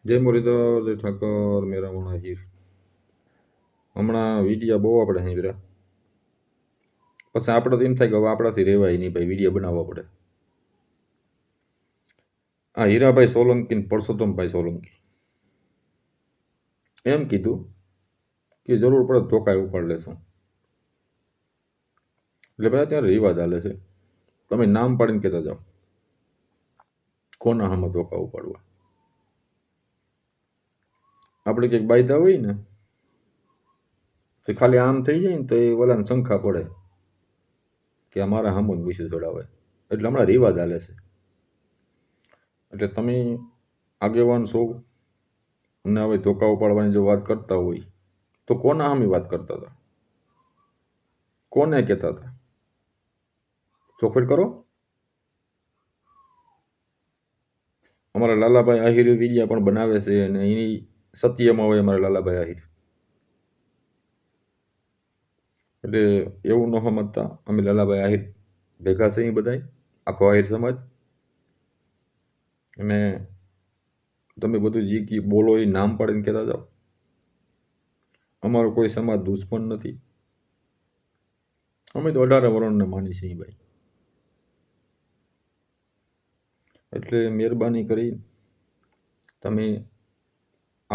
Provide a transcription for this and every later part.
જય મુરલીધર, જય ઠાકર, મેરા મણા હીર. હમણાં વિડીયા બહુ આપણે સાંભળ્યા, પછી આપણે તો એમ થાય કે હવે આપણાથી રહેવાય નહીં ભાઈ, વિડીયો બનાવવા પડે. આ હીરાભાઈ સોલંકી ને પરસોત્તમભાઈ સોલંકી એમ કીધું કે જરૂર પડે ધોકાય ઉપાડ લેશું. એટલે ભાઈ અત્યારે રિવાજ હાલે છે, તમે નામ પાડીને કહેતા જાઓ કોના હામાં ધોકા ઉપાડવા. આપણે કંઈક બાયદા હોય ને તો ખાલી આમ થઈ જાય ને તો એ ઓલાને શંખા પડે કે અમારા હામો જ વિશે જોડાવે. એટલે હમણાં રિવાજ હાલે છે. એટલે તમે આગેવાન છો, અમને હવે ધોકા ઉપાડવાની જો વાત કરતા હોય તો કોના હામી વાત કરતા હતા, કોને કહેતા હતા? ચોખવટ કરો. અમારા લાલાભાઈ આહિર વિડીયા પણ બનાવે છે અને એની સત્યમાં હોય અમારા લાલાભાઈ આહિર. એટલે એવું ન સમજતા, અમે લાલાભાઈ આહિર ભેગા છે બધાય, આખો આહિર સમાજ. અને તમે બધું જે કી બોલો એ નામ પાડીને કહેતા જાઓ. અમારો કોઈ સમાજ દુશ્મન નથી, અમે તો 18 વર્ષને માની છીએ ભાઈ. એટલે મહેરબાની કરી તમે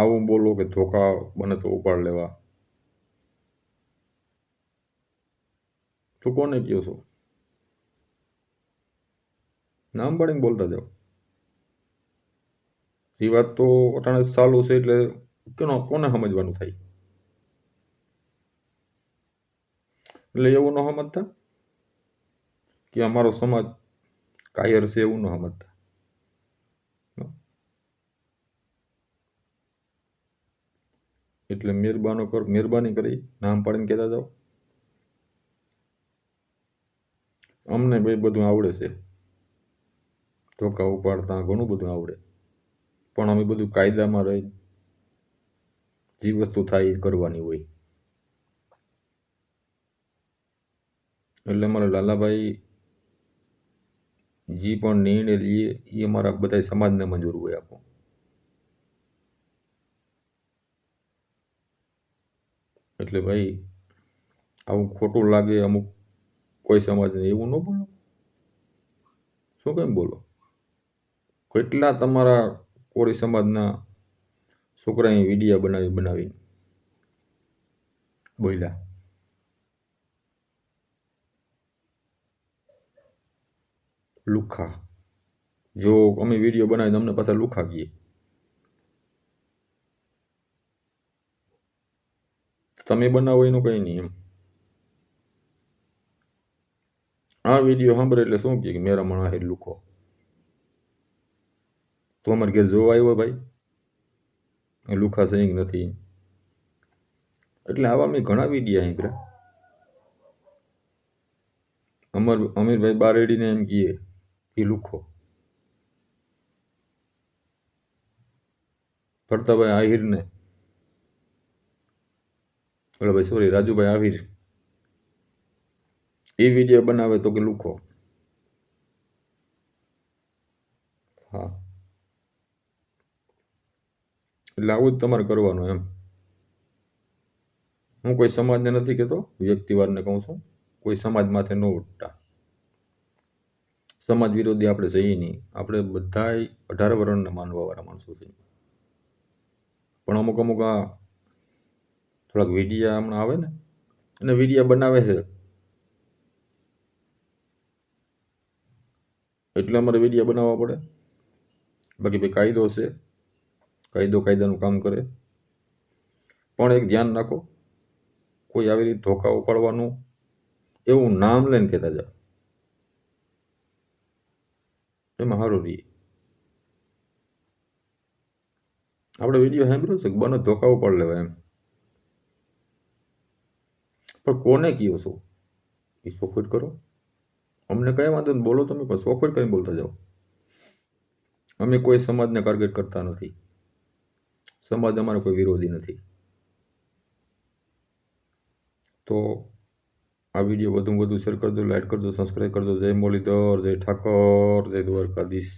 આવું બોલો કે ધોકા બને તો ઉપાડ લેવા, તો કોને કહો છો? નામ પાડીને બોલતા જાઓ. એ વાત તો અટાણે ચાલુ છે એટલે કોને સમજવાનું થાય? એટલે એવું ન સમજતા કે અમારો સમાજ કાયર છે, એવું ન સમજતા. એટલે મહેરબાની કરી નામ પાડીને કહેતા જાઓ. અમને ભાઈ બધું આવડે છે, ધોકા ઉપાડતા ઘણું બધું આવડે, પણ અમે બધું કાયદામાં રહી જે વસ્તુ થાય એ કરવાની હોય. એટલે અમારા લાલાભાઈ જે પણ નિર્ણય લઈએ એ અમારા બધા સમાજને મંજૂર હોય આપો. એટલે ભાઈ આવું ખોટું લાગે અમુક કોઈ સમાજને એવું ન બોલો. શું કેમ બોલો? કેટલા તમારા કોળી સમાજના છોકરાએ વિડીયા બનાવી બોલ્યા. લુખા, જો અમે વિડીયો બનાવી અમને પાછા લુખા કહીએ. તમે બનાવો એનું કંઈ નહીં એમ. આ વિડીયો સાંભળે એટલે શું કહે મેરા મણા હે લુખો. તો અમારે ઘેર જોવા આવ્યો ભાઈ, એ લુખા સહી નથી. એટલે આવા મેં ઘણા વિડીયા સાંભળ્યા. અમીરભાઈ બારેડીને એમ કહીએ એ લુખો, ફરતાભાઈ આહિરને, એટલે ભાઈ સોરી રાજુભાઈ આહિર એ વિડીયો બનાવે તો કે લુખો. હા, એટલે આવું જ તમારે કરવાનું એમ. હું કોઈ સમાજને નથી કહેતો, વ્યક્તિવાદને કહું છું. કોઈ સમાજ માથે ન ઉઠતા. સમાજ વિરોધી આપણે જઈએ નહીં. આપણે બધાય 18 વર્ષને માનવાવાળા માણસો છીએ. પણ અમુક આ થોડાક વિડીયા હમણાં આવે ને અને વિડીયા બનાવે છે એટલે અમારે વિડીયા બનાવવા પડે. બાકી ભાઈ કાયદો છે, કાયદાનું કામ કરે. પણ એક ધ્યાન રાખો, કોઈ આવી રીતે ધોકા ઉપાડવાનું એવું નામ લઈને કહેતા જાઓ, એમાં સારું રહીએ. આપણે વિડીયો સાંભળ્યો છે કે બને ધોકા ઉપાડ લેવા એમ, પણ કોને કહો છો એ ચોખવટ કરો. અમને કઈ વાંધો નહીં, બોલો તમે, પણ ચોખવટ કરીને બોલતા જાઓ. અમે કોઈ સમાજને ટાર્ગેટ કરતા નથી. સમાજ અમારો કોઈ વિરોધી નથી. તો આ વિડીયો વધુ શેર કરજો, લાઈક કરજો, સબસ્ક્રાઈબ કરજો. જય મુરલીધર, જય ઠાકર, જય દ્વારકાધીશ.